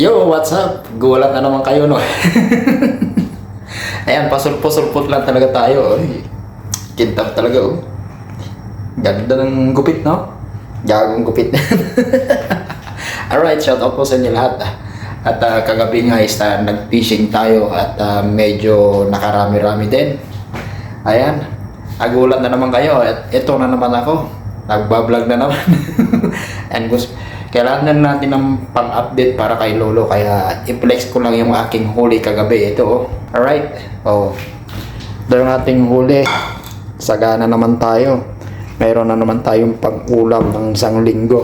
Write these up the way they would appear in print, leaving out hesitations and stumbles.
Yo, what's up? Gulat na naman kayo, no? Ayan, pasulpot lang talaga tayo. Oy, kintab talaga, oh. Ganda ng gupit, no? Gagong gupit. Alright, shout out po sa inyo lahat. At kagabi nga is nag-fishing tayo at medyo nakarami-rami din. Ayan, nagulat na naman kayo. At ito na naman ako. Nagbablog na naman. And kailangan natin ng pang-update para kay Lolo, kaya i-flex ko lang yung aking huli kagabi. Ito, oh. Alright, oh. Ito yung ating huli. Sagana naman tayo. Mayroon na naman tayong pang-ulam ng isang linggo.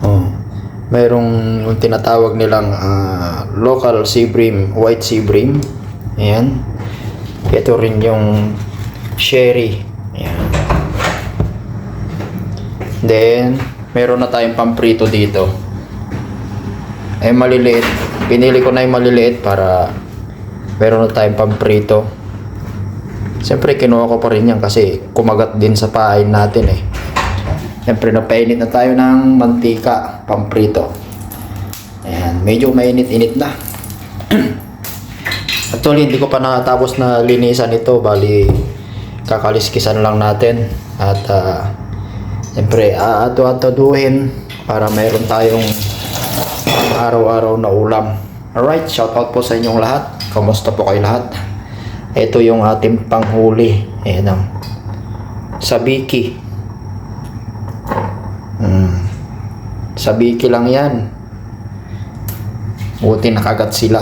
Oh. Mayroong yung tinatawag nilang local sea bream, white sea bream. Ayan. Ito rin yung sherry. Ayan. Then meron na tayong pamprito dito. Ay maliliit. Pinili ko na yung maliliit para meron na tayong pamprito. Siyempre kinuha ko pa rin yan kasi kumagat din sa pain natin eh. Siyempre napainit na tayo ng mantika, pamprito. Ayan, medyo mainit-init na. Actually hindi ko pa natapos na linisan ito, bali kakaliskisan lang natin. At siyempre, ato-atuduhin para mayroon tayong araw-araw na ulam. Alright, shoutout po sa inyong lahat. Kamusta po kayo lahat? Ito yung ating panghuli. Ayan ang sabiki. Sabiki lang yan. Buti nakagat sila.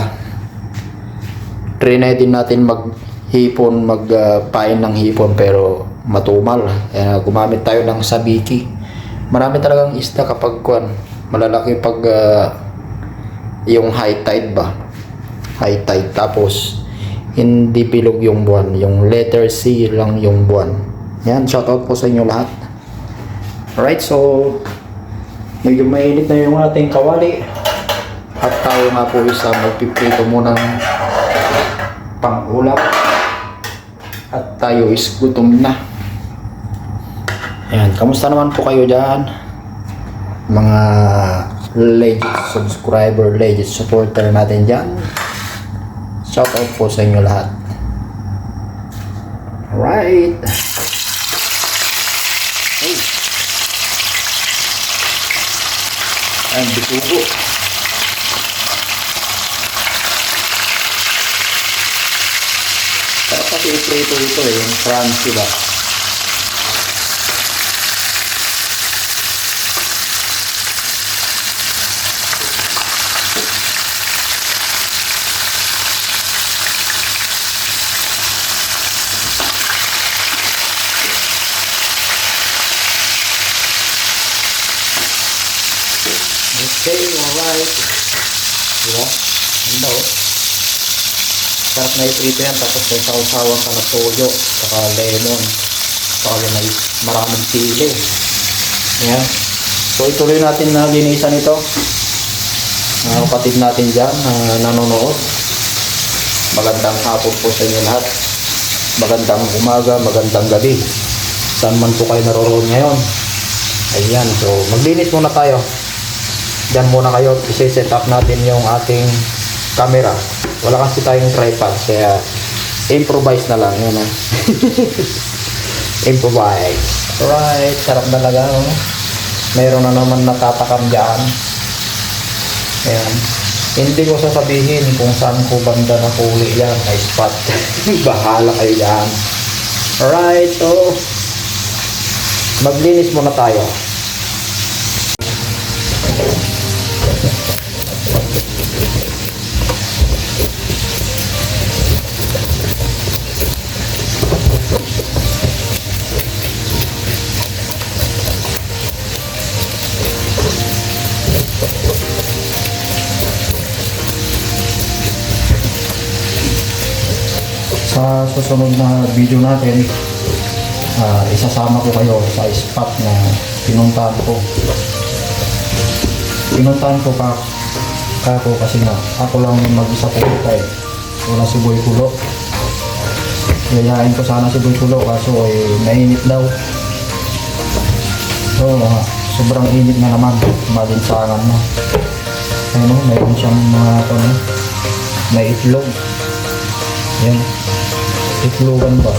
Trinay din natin maghipon, magpain ng hipon pero matumal. Kaya gumamit tayo ng sabiki. Marami talagang isda kapag malalaki pag yung high tide ba. High tide. Tapos hindi bilog yung buwan. Yung letter C lang yung buwan. Yan, shoutout po sa inyo lahat. Alright, so medyo mainit na yung ating kawali. At tayo nga po isa magpiprito muna ng pang-ulam. At tayo is gutom na. Ayan, kamusta naman po kayo dyan? Mga legit subscriber, legit supporter natin dyan. Shout out po sa inyo lahat. Alright. Hey. Ayan, bitugo. Sarap kasi i-prito ito eh, yung crunchy ba? Okay, alright. Diba? Ganda oh. Sarap na iprito yan. Tapos may sausawan ka na toyo, saka lemon, saka may maraming sili. Ayan. So ituloy natin na linisan ito. Kapatid natin dyan na nanonood. Magandang hapon po sa inyo lahat. Magandang umaga, magandang gabi. Saan man po kayo naroon ngayon. Ayan, so maglinis muna tayo. Diyan muna kayo, i-set up natin yung ating camera. Wala kasi tayong tripod, kaya improvise na lang. Yun, improvise. Alright, sarap talaga. No? Mayroon na naman natatakam dyan. Ayan. Hindi ko sasabihin kung saan ko banda na huli yan. Ay spot. Bahala kayo dyan. Alright, so maglinis muna tayo. Sa susunod na video natin, isasama ko kayo sa spot na pinuntahan ko. Pinuntahan ko kako kasi nga ako lang mag-isa po eh. Wala si Boy Kulo. Yayain ko sana si Boy Kulo kaso mainit daw. So sobrang init na naman, malinsangan na. Ayun o, mayroon siyang mga ano, may itlog. Ayan. Itlogan ba?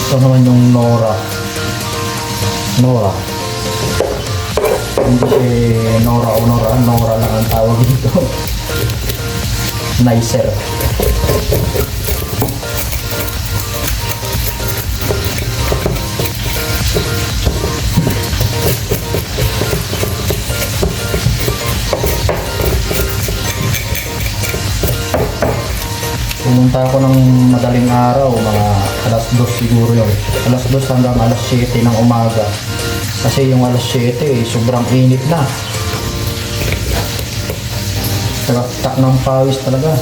Ito naman yung Nora. Nora. Hindi siya Nora o Nora. Nora lang ang tawag dito. Nicer. Pumunta ako ng madaling araw, mga alas 2 siguro yun. Alas 2 hanggang alas 7 ng umaga. Kasi yung alas 7 sobrang init na. Tak ng pawis talaga.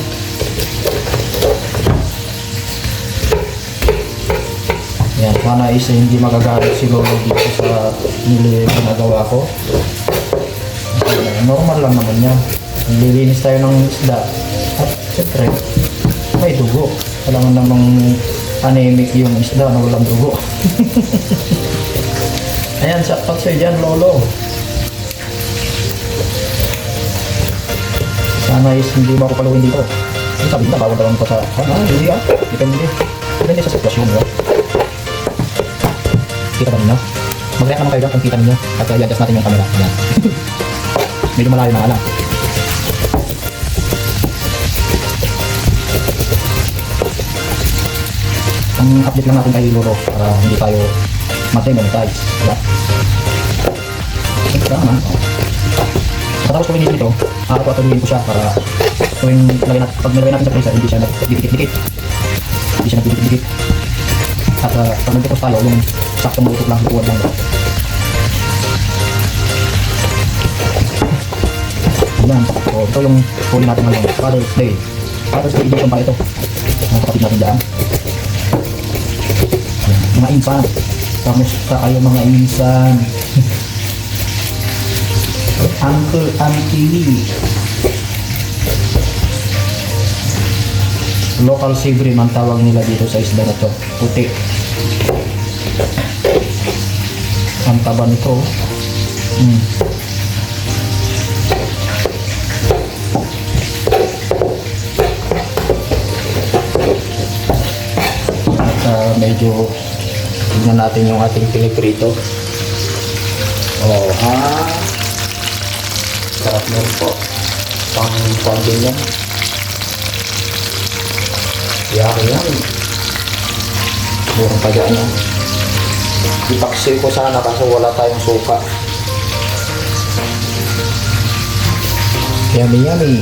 Yan, sana isa hindi magagalit si Lolo dito sa ginagawa ko. Normal lang naman yan. Nililinis tayo ng isda. At siyempre, may dugo. Alam mo namang anemic yung isda na walang dugo. Ayan, sakpat sa'yo dyan, Lolo. Sana is hindi mo ako paluin dito. Yung sabi na, bawal daw pa sa... hindi ah. Depende. Depende sa sitwasyon mo. Kita ba ninyo? Mag-react naman kayo dyan kung kita ninyo. At i-adjust natin yung camera. Ayan. Medyo malayo na nga lang. Ang update lang natin kay Lolo para hindi tayo mag-demonetize. Diba? Ito naman. Matapos ko pinili dito, patuloyin ko siya para tuwing pag nilagay natin sa freezer, hindi siya nagdikit-dikit. Hindi siya nagdikit-dikit. At pag nagdikit tayo, yung saktong malutok lang, lukuan lang. Ayan. So, ito yung huli natin ngayon. Father's Day. Father's Day edition pala ito. Ang kapatid natin dyan. Mga insan, kamusta kayo mga insan? Uncle, auntie. Local savory man tawag nila dito sa isda na to. Puti. Ang taba nito. At medyo tignan natin yung ating piniprito. Oh, sarap mo po. Pang din yan. Yan. Murang pa dyan yan. Ipaksiw ko sana kaso wala tayong suka. Yummy. Yummy.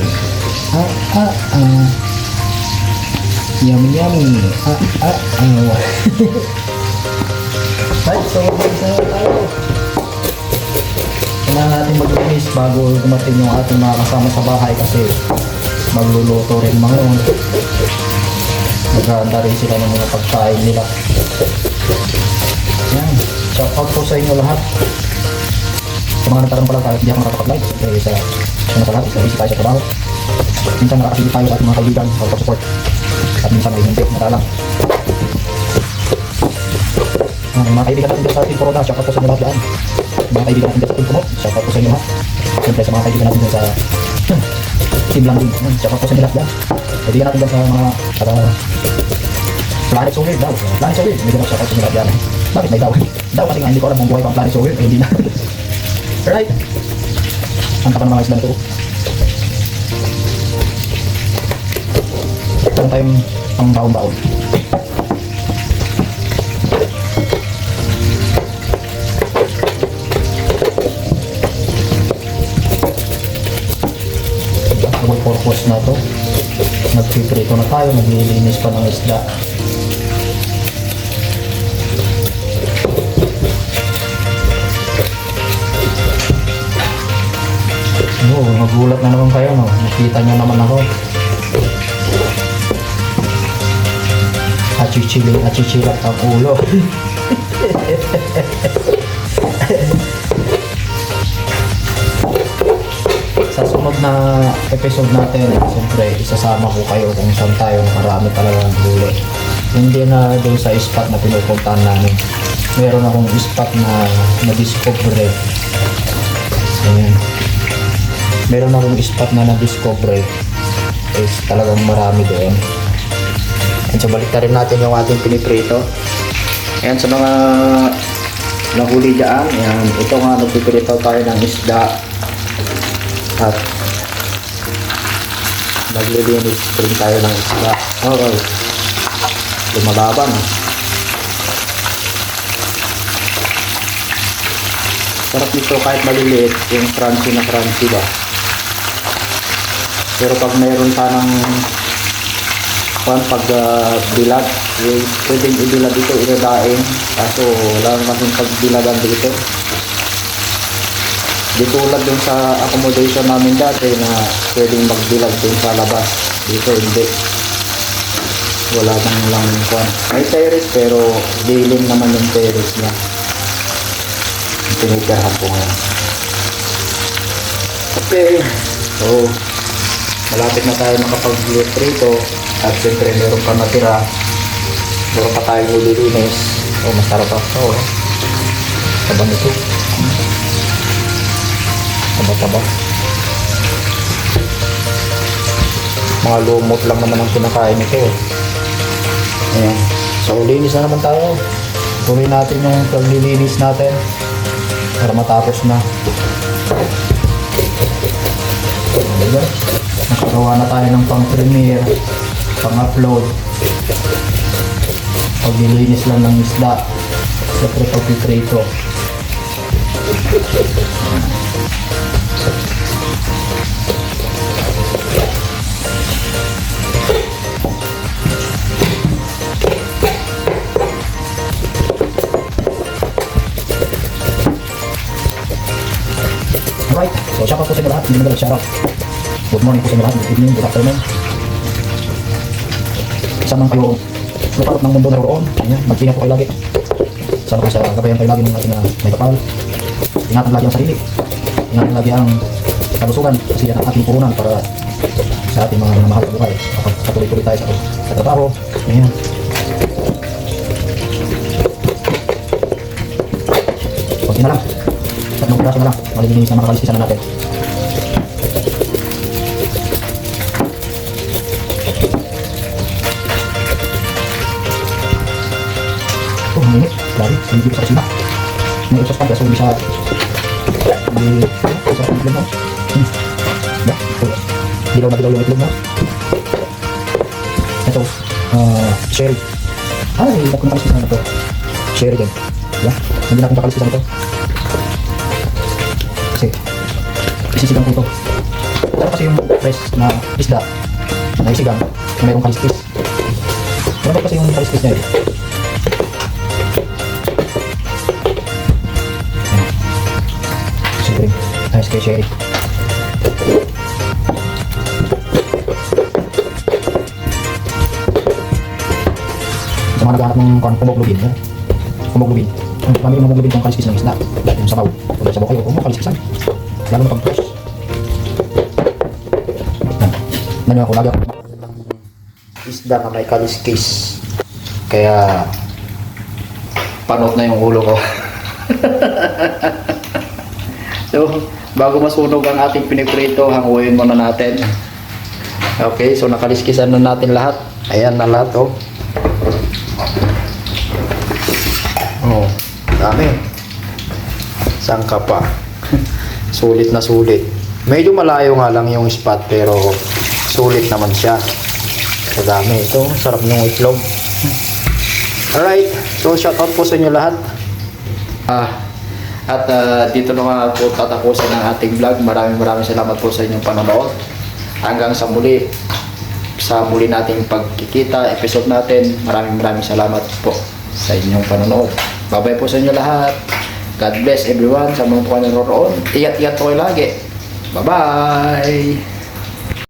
Right, so mag-isa na tayo. Kailangan natin mag-finish bago dumating yung ating mga kasama sa bahay kasi magluluto rin mga yun. Maghahanda rin sila ng mga pagkain nila. Yan, shout out po sa inyo lahat. Sa mga nagtarang pala kahit hindi ako nakakapag-live kasi sa nakalap, isa tayo sa trabaho. Minsan nakakasili tayo at mga kaibigan sa support at minsan ay hindi, natalang. Mga kaibigan natin sa ating corona, shout out po sa inyo lahat dyan. Mga kaibigan natin sa ating promote, shout out po sa inyo lahat. Siyempre sa mga kaibigan natin sa team landing, shout out po sa inyo lahat dyan. Kaibigan natin dyan sa mga Planet So Weird daw. Planet So Weird, medyo shout out sa inyo lahat dyan. Bakit may daw? Daw kasi nga hindi ko alam kung buhay pa ang Planet So Weird, hindi na. Alright. Ang tapa ng mga isla nito. Meron tayong pang baon-baon. Double purpose na to. Nagpiprito na tayo, naglilinis pa ng isda. Magulat na naman kayo, no? Nakita nyo naman ako. Achichilat ang ulo. Sa sunod na episode natin, siyempre isasama ko kayo kung saan tayo nakarami talagang huli. Hindi na doon sa spot na pinupuntahan namin. Meron akong spot na na-discover Ayan. Meron akong spot na na-discover is talagang marami doon. And so balik na rin natin yung ating piniprito. Ayan, sa mga nahuli dyan, ayan, ito nga nagpipirito tayo ng isda at naglilinis rin tayo ng isda. Okay, lumalaban. Sarap nito kahit maliliit, yung crunchy na crunchy ba. Pero pag mayroon ka ng pag bilad, pwedeng ibilad dito, inadaing. Kaso wala kasing pagbiladan dito. Di tulad dun sa accommodation namin dati na pwedeng magbilad dun sa labas. Dito hindi. Wala nang lang kwan. May terrace pero dilim naman yung terrace niya. Tinitirahan ko ngayon. Okay. So, malapit na tayo makapag-prito at siyempre meron pa natira. Meron pa tayo ulilinis. Oh, masarap ako. Oh. Taba nito. Taba-taba. Mga lumot lang naman ang pinakain nito. Ayan. So, linis na naman tayo. Tuloy natin yung paglilinis natin para matapos na. Diba? Nakagawa na tayo ng pang-premiere, pang-upload. Paglilinis lang ng isda sa prito. Alright, so shout out po sa inyo lahat, hindi mo shout out. Good morning po sa inyo lahat, good evening, good afternoon. Saan man kayo luparot ng mundo naroon, mag-ingat po kayo lagi. Sana po sa gabayan kayo lagi ng ating may kapal. Ingatan lagi ang sarili, ingatan lagi ang kalusugan kasi yan ang ating puhunan para sa ating mga mahal na buhay. Kapag patuloy-tuloy tayo sa trabaho, ayan. Kunti na lang. Tatlong piraso na lang. Malilinis na makakaliskisan na natin. Oh, mainit. Grabe. Hindi ko sa kusina. May exhaust fan. So, hindi siya... Hindi... Sarap ng itlog mo. Dilaw na dilaw yung itlog mo. Ito. Sherry. Ay, tatlong kaliskisan na ito. Sherry din. Hindi natin kakaliskisan ito. Kasi isisigang ko ito. Pero kasi yung fresh na isda na isigang na mayroong kaliskis. Pero kasi yung kaliskis niya siyempre ayos kay Sherry. Sa mga naghahanap ng hemoglobin, hemoglobin. Pamili ng hemoglobin kung kaliskis ng isda. Dahil yung sabaw. Kung sabaw kayo, kung mo kaliskisan. Lalo na pag-fresh. Nanyo ako, lagi ako isda na may kaliskis. Kaya panot na yung ulo ko. So, bago masunog ang ating piniprito, hanguin muna natin. Okay, so nakaliskisan na natin lahat. Ayan na lahat, oh. Oh, dami. Saan ka pa? Sulit na sulit. Medyo malayo nga lang yung spot pero sulit naman siya. So dami. Ito, sarap ng itlog. Alright, so shout out po sa inyo lahat. Dito na nga po tatapusin ang ating vlog. Maraming salamat po sa inyong panonood. Hanggang sa muli. Sa muli nating pagkikita, episode natin. Maraming salamat po sa inyong panonood. Bye-bye po sa inyo lahat. God bless everyone sa mga po nanonood. Ingat-ingat po kayo lagi. Bye-bye!